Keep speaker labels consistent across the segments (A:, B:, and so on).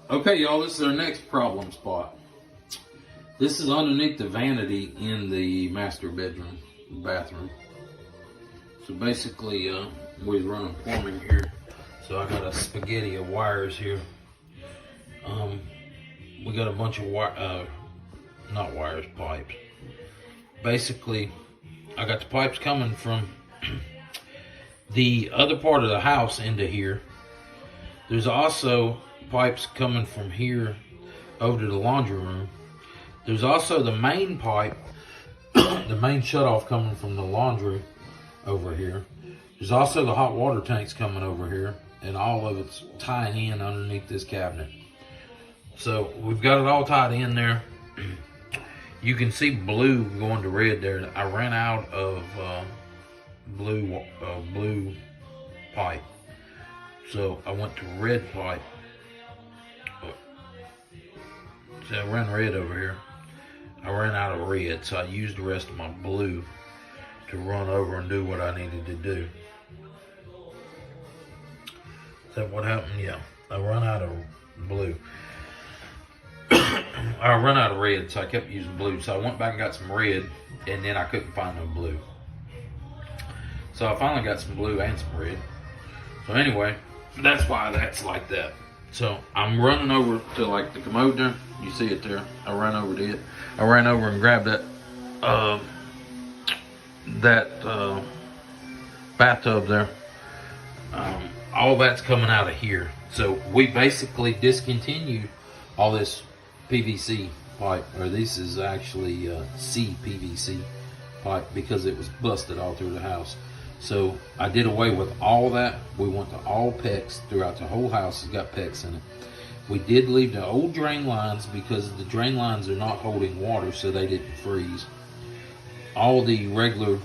A: Okay, y'all, this is our next problem spot. This is underneath the vanity in the master bedroom, bathroom. So basically, we're running plumbing here. So I got a spaghetti of wires here. We got a bunch of not wires, pipes. Basically, I got the pipes coming from the other part of the house into here. There's also pipes coming from here over to the laundry room. There's also the main pipe, the main shutoff coming from the laundry over here. There's also the hot water tanks coming over here, and all of it's tying in underneath this cabinet. So we've got it all tied in there. You can see blue going to red there. I ran out of blue pipe, so I went to red pipe. See, I ran red over here. I ran out of red, so I used the rest of my blue to run over and do what I needed to do. Is that what happened? Yeah, I run out of blue. I run out of red, so I kept using blue. So I went back and got some red, and then I couldn't find no blue. So I finally got some blue and some red. So anyway, that's why that's like that. So I'm running over to like the commode there. You see it there. I ran over to it. I ran over and grabbed that bathtub there. All that's coming out of here. So we basically discontinued all this PVC pipe, or this is actually CPVC pipe, because it was busted all through the house. So I did away with all that. We went to all PEX throughout the whole house. It's got PEX in it. We did leave the old drain lines because the drain lines are not holding water, so they didn't freeze. All the regular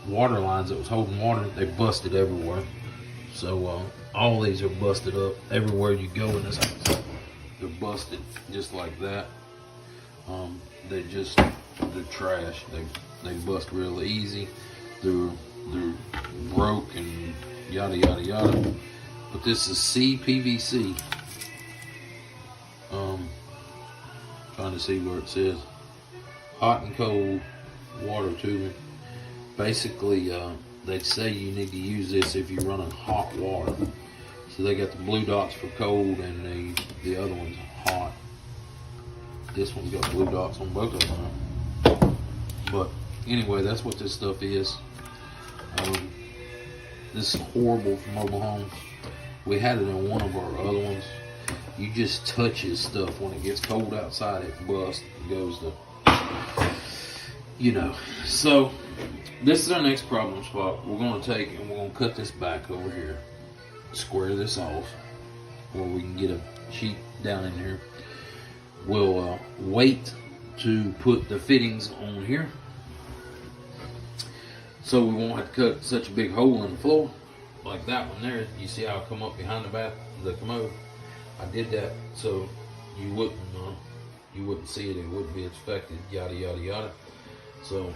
A: water lines that was holding water, they busted everywhere. So all these are busted up everywhere you go in this house. They're busted just like that. They're trash. They bust real easy. They're broke and yada yada yada. But this is CPVC. Trying to see where it says hot and cold water tubing. Basically, they say you need to use this if you're running hot water. So they got the blue dots for cold, and the other one's hot. This one's got blue dots on both of them. But anyway, that's what this stuff is. This is horrible for mobile homes. We had it in one of our other ones. You just touch his stuff. When it gets cold outside, it busts. It goes to, you know. So this is our next problem spot. We're going to take and we're going to cut this back over here. Square this off where we can get a sheet down in here. We'll wait to put the fittings on here, so we won't have to cut such a big hole in the floor like that one there. You see how I come up behind the commode? I did that so you wouldn't see it. It wouldn't be affected. Yada yada yada. So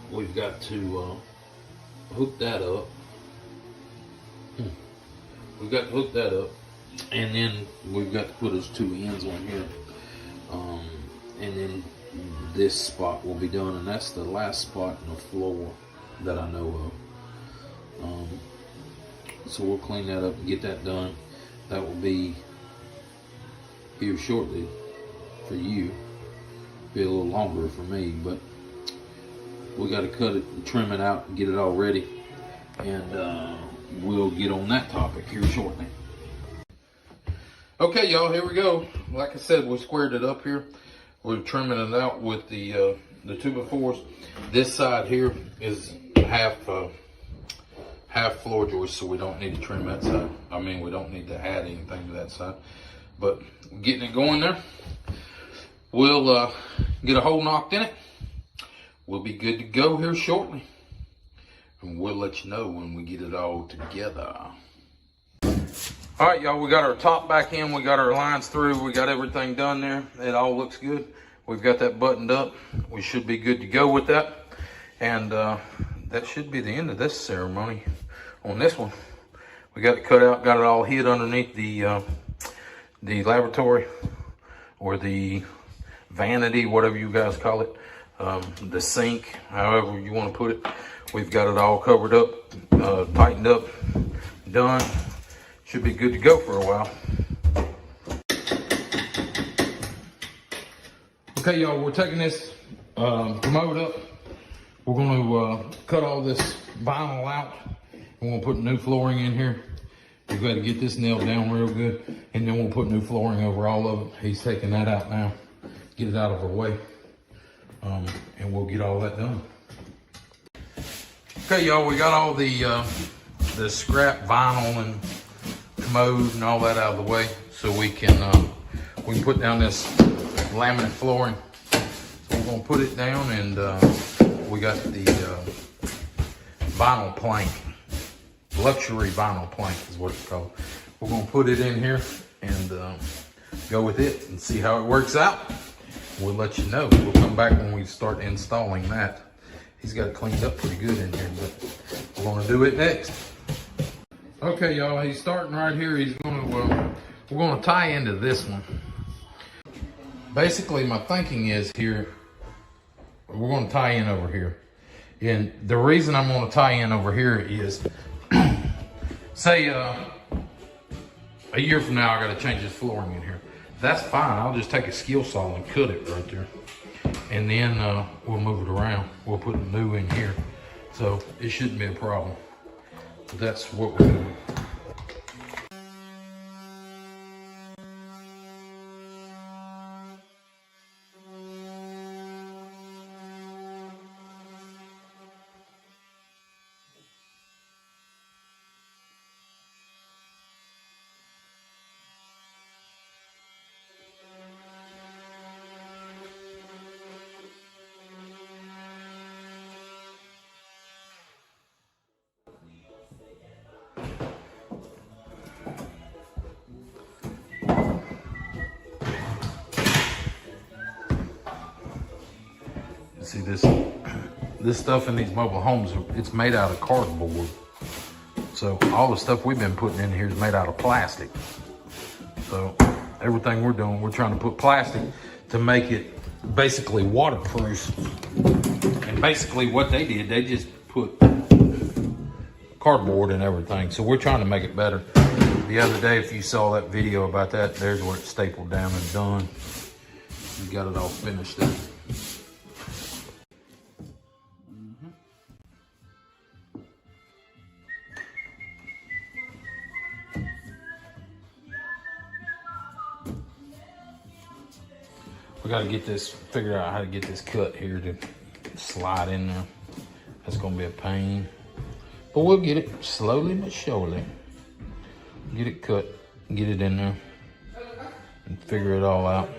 A: we've got to hook that up. We've got to hook that up, and then we've got to put those two ends on here, and then this spot will be done, and that's the last spot in the floor that I know of. So we'll clean that up and get that done. That will be here shortly for you. Be a little longer for me, but we got to cut it and trim it out and get it all ready, and we'll get on that topic here shortly. Okay, y'all, here we go. Like I said, we squared it up here. We're trimming it out with the 2x4s. This side here is half floor joist, so we don't need to trim that side. I mean, we don't need to add anything to that side. But getting it going there, we'll get a hole knocked in it. We'll be good to go here shortly, and we'll let you know when we get it all together. All right, y'all, we got our top back in. We got our lines through. We got everything done there. It all looks good. We've got that buttoned up. We should be good to go with that. And that should be the end of this ceremony on this one. We got it cut out, got it all hid underneath the the lavatory or the vanity, whatever you guys call it, the sink, however you want to put it. We've got it all covered up, tightened up, done. Should be good to go for a while. Okay, y'all, we're taking this commode up. We're going to cut all this vinyl out. We're going to put new flooring in here. We've got to get this nailed down real good, and then we'll put new flooring over all of it. He's taking that out now, get it out of our way, and we'll get all that done. Okay, y'all, we got all the scrap vinyl and commode and all that out of the way, so we can put down this laminate flooring. So we're gonna put it down, and we got the vinyl plank. Luxury vinyl plank is what it's called. We're gonna put it in here and go with it and see how it works out. We'll let you know. We'll come back when we start installing that. He's got it cleaned up pretty good in here, but we're gonna do it next. Okay, y'all, he's starting right here. He's gonna, we're gonna tie into this one. Basically, my thinking is here, we're gonna tie in over here. And the reason I'm gonna tie in over here is, say a year from now, I gotta change this flooring in here. That's fine, I'll just take a skill saw and cut it right there. And then we'll move it around. We'll put the new in here. So it shouldn't be a problem. But that's what we're doing. See this stuff in these mobile homes, it's made out of cardboard. So all the stuff we've been putting in here is made out of plastic. So everything we're doing, we're trying to put plastic to make it basically waterproof. And basically what they did, they just put cardboard and everything. So we're trying to make it better. The other day, if you saw that video about that, there's where it's stapled down and done. We got it all finished up. We got to get this, figure out how to get this cut here to slide in there. That's going to be a pain. But we'll get it slowly but surely. Get it cut, get it in there, and figure it all out.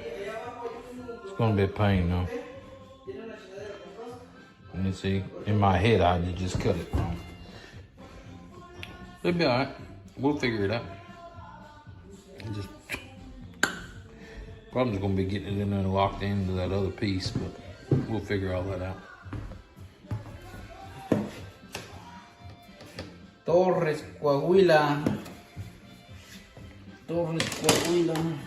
A: It's going to be a pain though. And you see, in my head, I just cut it wrong. It'll be all right. We'll figure it out. Just problem's gonna be getting it in there and locked into that other piece, but we'll figure all that out.
B: Torres, Coahuila. Torres, Coahuila.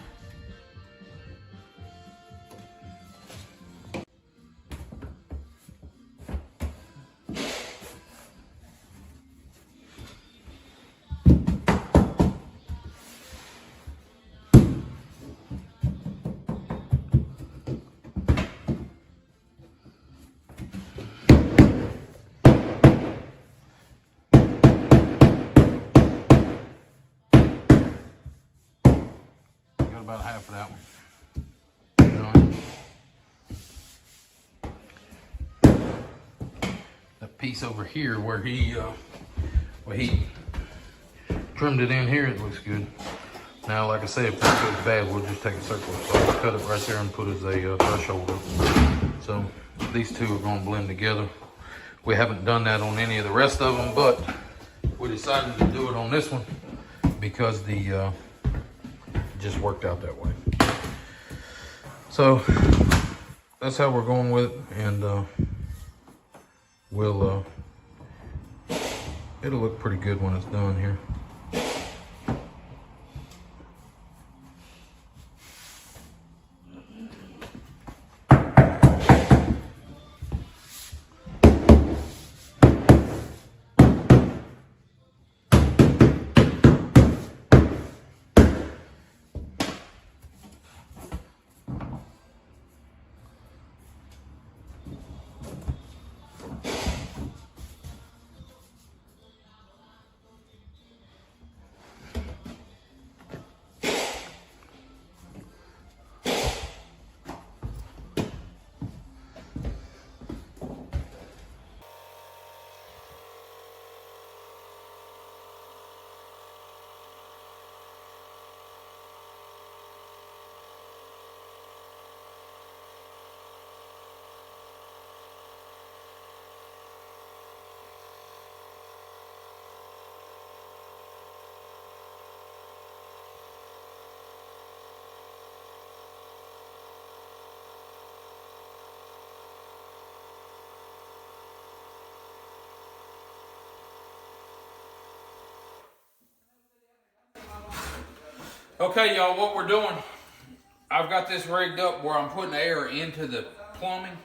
A: About half of that one. That piece over here where he trimmed it in here, it looks good. Now, like I said, if this goes bad, we'll just take a circle. So we'll cut it right there and put as a threshold up. So these two are going to blend together. We haven't done that on any of the rest of them, but we decided to do it on this one because the just worked out that way. So that's how we're going with it, and we'll it'll look pretty good when it's done here. Okay, y'all, what we're doing, I've got this rigged up where I'm putting air into the plumbing.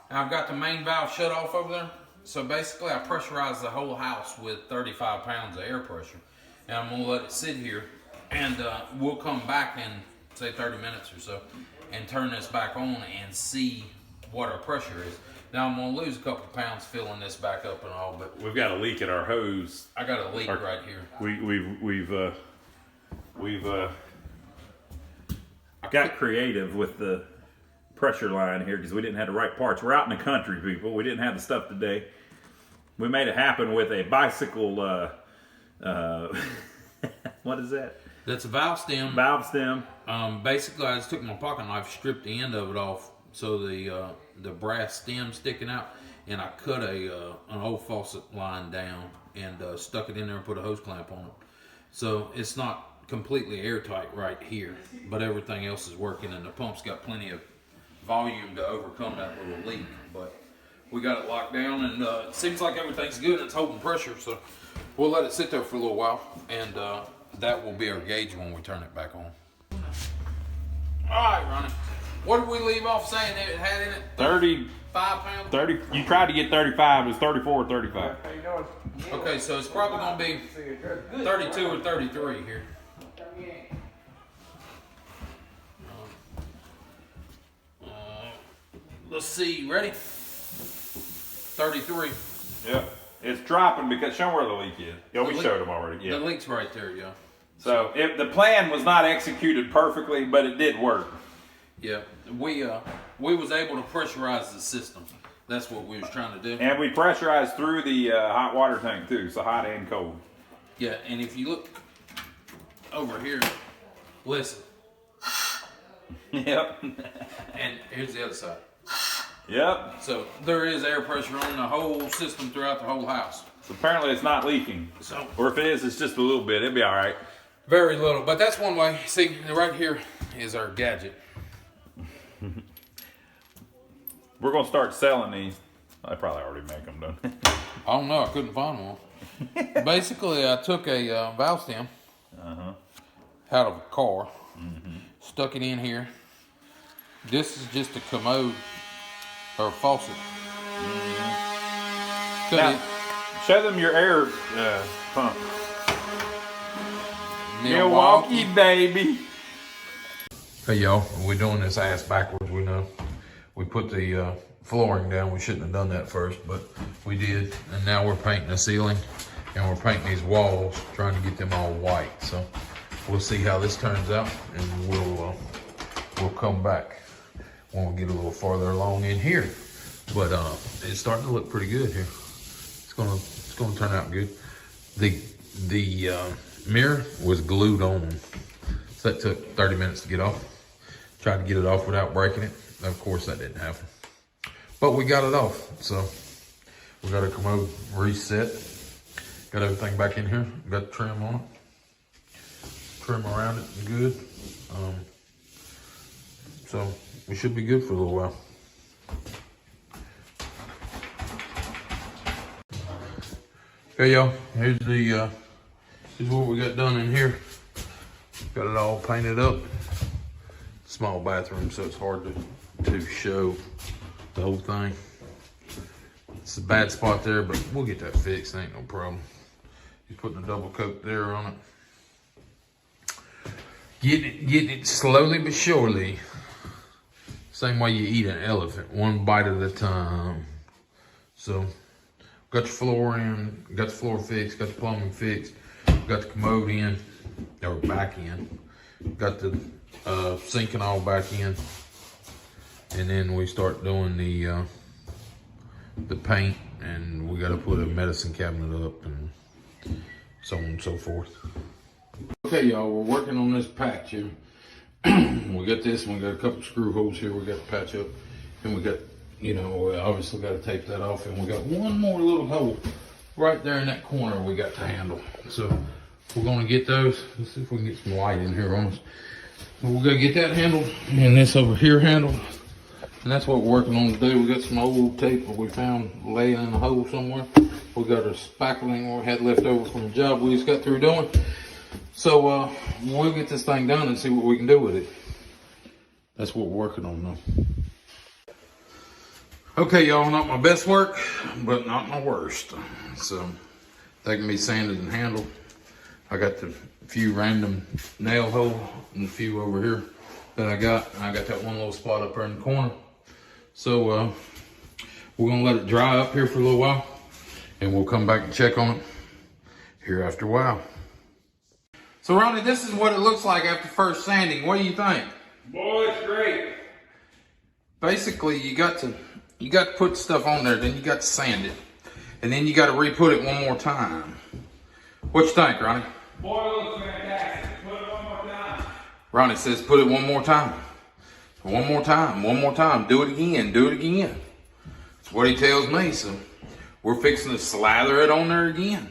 A: And I've got the main valve shut off over there. So basically I pressurize the whole house with 35 pounds of air pressure. And I'm gonna let it sit here, and we'll come back in say 30 minutes or so and turn this back on and see what our pressure is. Now I'm gonna lose a couple pounds filling this back up and all, but
C: we've got a leak at our hose.
A: I got a leak right here.
C: We've got creative with the pressure line here because we didn't have the right parts. We're out in the country, people. We didn't have the stuff today. We made it happen with a bicycle. What is that?
A: That's a valve stem.
C: Valve stem.
A: Basically, I just took my pocket knife, stripped the end of it off, so the brass stem sticking out, and I cut an old faucet line down and stuck it in there and put a hose clamp on it. So it's not completely airtight right here, but everything else is working, and the pump's got plenty of volume to overcome that little leak. But we got it locked down, and it seems like everything's good and it's holding pressure, so we'll let it sit there for a little while, and that will be our gauge when we turn it back on. All right, Ronnie, what did we leave off saying it had in it?
C: 35
A: pounds?
C: 30. You tried to get 35. It was 34 or 35.
A: Okay, so it's probably going to be 32 or 33 here. Let's see, ready? 33.
C: Yeah, it's dropping because show where the leak is. Yeah, we showed them already. Yeah,
A: the leak's right there, yeah.
C: So if the plan was not executed perfectly, but it did work.
A: Yeah, we was able to pressurize the system. That's what we was trying to do.
C: And we pressurized through the hot water tank too, so hot and cold.
A: Yeah, and if you look over here, listen.
C: Yep.
A: And here's the other side.
C: Yep.
A: So there is air pressure on the whole system throughout the whole house.
C: So apparently it's not leaking.
A: So,
C: or if it is, it's just a little bit. It'll be all right.
A: Very little, but that's one way. See, right here is our gadget.
C: We're gonna start selling these. I probably already make them, don't
A: I don't know. I couldn't find one. Basically, I took a valve stem out of a car, stuck it in here. This is just a commode or a faucet.
C: Now, show them your air pump. Milwaukee, baby.
A: Hey y'all, we're doing this ass backwards. We know. We put the flooring down. We shouldn't have done that first, but we did. And now we're painting the ceiling, and we're painting these walls, trying to get them all white. So we'll see how this turns out, and we'll come back when we get a little farther along in here. But it's starting to look pretty good here. It's gonna turn out good. The mirror was glued on, so that took 30 minutes to get off. Tried to get it off without breaking it. Of course, that didn't happen. But we got it off, so we got a commode reset. Got everything back in here. Got the trim on it. Trim around it, good. So we should be good for a little while. Okay, y'all. Here's what we got done in here. Got it all painted up. Small bathroom, so it's hard to show the whole thing. It's a bad spot there, but we'll get that fixed. Ain't no problem. Just putting a double coat there on it. Getting it slowly but surely. Same way you eat an elephant, one bite at a time. So, got the floor in, got the floor fixed, got the plumbing fixed, got the commode in, or back in, got the sink and all back in, and then we start doing the paint, and we got to put a medicine cabinet up, and so on and so forth. Okay, y'all, we're working on this patch here. We got this one, we got a couple screw holes here we got to patch up, and we got, we obviously got to tape that off, and we got one more little hole right there in that corner we got to handle. So we're gonna get those. Let's see if we can get some light in here on us. We're gonna get that handled, and this over here handled, and that's what we're working on today. We got some old tape that we found laying in a hole somewhere. We got our spackling we had left over from a job we just got through doing. So we'll get this thing done and see what we can do with it. That's what we're working on now. Okay, y'all, not my best work, but not my worst. So they can be sanded and handled. I got the few random nail holes and a few over here that I got. And I got that one little spot up there in the corner. So we're gonna let it dry up here for a little while, and we'll come back and check on it here after a while. So Ronnie, this is what it looks like after first sanding. What do you think?
C: Boy, it's great.
A: Basically, you got to put stuff on there, then you got to sand it, and then you got to re-put it one more time. What you think, Ronnie?
C: Boy, it looks fantastic. Put it one more time.
A: Ronnie says put it one more time. One more time, one more time. Do it again, do it again. That's what he tells me, so we're fixing to slather it on there again.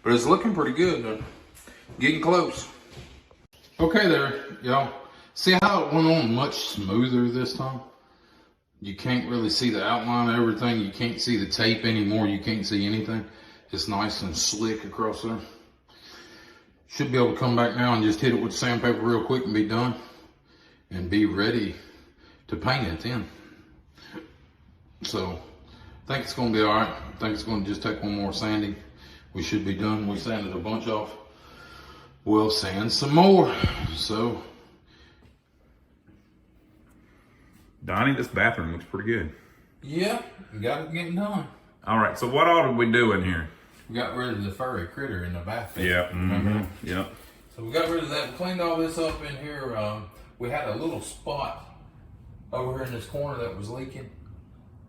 A: But it's looking pretty good. Getting close. Okay there, y'all. See how it went on much smoother this time? You can't really see the outline of everything. You can't see the tape anymore. You can't see anything. It's nice and slick across there. Should be able to come back now and just hit it with sandpaper real quick and be done. And be ready to paint it then. So, I think it's going to be alright. I think it's going to just take one more sanding. We should be done. We sanded a bunch off. We'll sand some more. So,
C: Donnie, this bathroom looks pretty good.
A: yeah, we got it getting done.
C: All right, so what all did we do in here?
A: We got rid of the furry critter in the bathroom.
C: Yeah,
A: Remember?
C: Yeah.
A: So we got rid of that. We cleaned all this up in here. We had a little spot over here in this corner that was leaking.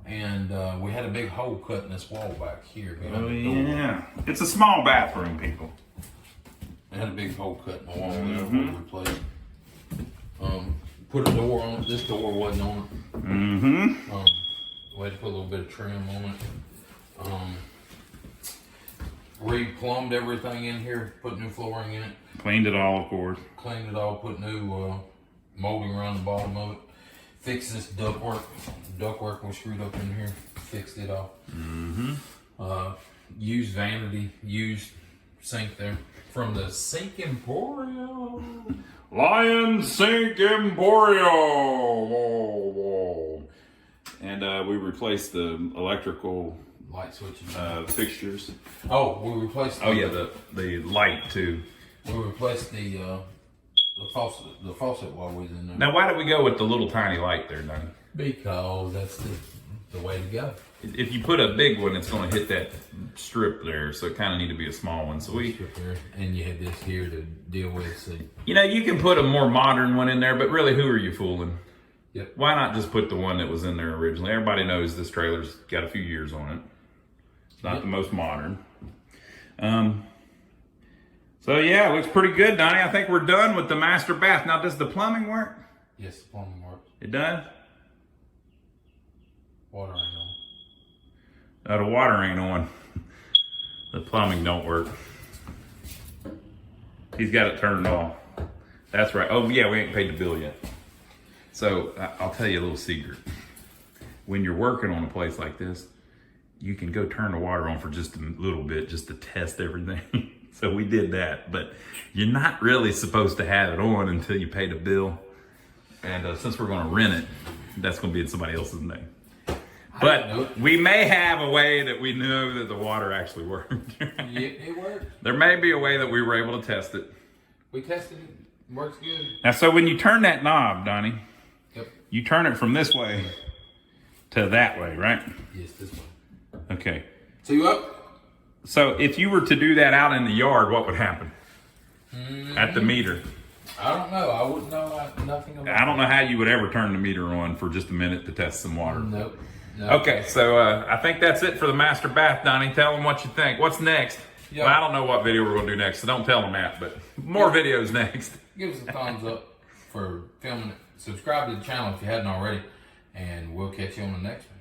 A: And we had a big hole cut in this wall back here behind the door.
C: Yeah. It's a small bathroom, people.
A: I had a big hole cut in the wall there. We replaced. Put a door on it. This door wasn't on it. We had to put a little bit of trim on it. Re-plumbed everything in here. Put new flooring in it.
C: Cleaned it all, of course.
A: Cleaned it all. Put new molding around the bottom of it. Fixed this ductwork. Ductwork was screwed up in here. Fixed it all. Used vanity. Used sink there from the Sink Emporium.
C: Lion Sink Emporium. Whoa, whoa. And we replaced the electrical
A: Light switches.
C: fixtures.
A: Oh, we replaced.
C: Oh yeah, the light too.
A: We replaced the faucet while we was in there.
C: Now, why did we go with the little tiny light there, Donnie?
A: Because that's the way to go.
C: If you put a big one, it's going to hit that strip there, so it kind of need to be a small one. So
A: And you had this here to deal with. So.
C: You know, you can put a more modern one in there, but really, who are you fooling?
A: Yep.
C: Why not just put the one that was in there originally? Everybody knows this trailer's got a few years on it. It's not the most modern. So yeah, it looks pretty good, Donnie. I think we're done with the master bath. Now, does the plumbing work?
A: Yes, the plumbing works.
C: It does?
A: Water ain't on.
C: The water ain't on. The plumbing don't work. He's got it turned off. That's right. Oh yeah, we ain't paid the bill yet. So I'll tell you a little secret. When you're working on a place like this, you can go turn the water on for just a little bit just to test everything. So we did that, but you're not really supposed to have it on until you pay the bill. And since we're going to rent it, that's going to be in somebody else's name. But we may have a way that we know that the water actually worked.
A: Yeah, it worked.
C: There may be a way that we were able to test it.
A: We tested it. Works good.
C: Now, so when you turn that knob, Donnie,
A: Yep.
C: you turn it from this way to that way, right?
A: Yes, this one.
C: Okay.
A: So you up?
C: So if you were to do that out in the yard, what would happen at the meter?
A: I don't know. I wouldn't know nothing about
C: I don't know how you would ever turn the meter on for just a minute to test some water.
A: Nope.
C: Okay, so I think that's it for the master bath, Donnie. Tell them what you think. What's next?
A: Yep.
C: Well, I don't know what video we're going to do next, so don't tell them that, but more videos next.
A: Give us a thumbs up for filming it. Subscribe to the channel if you hadn't already, and we'll catch you on the next one.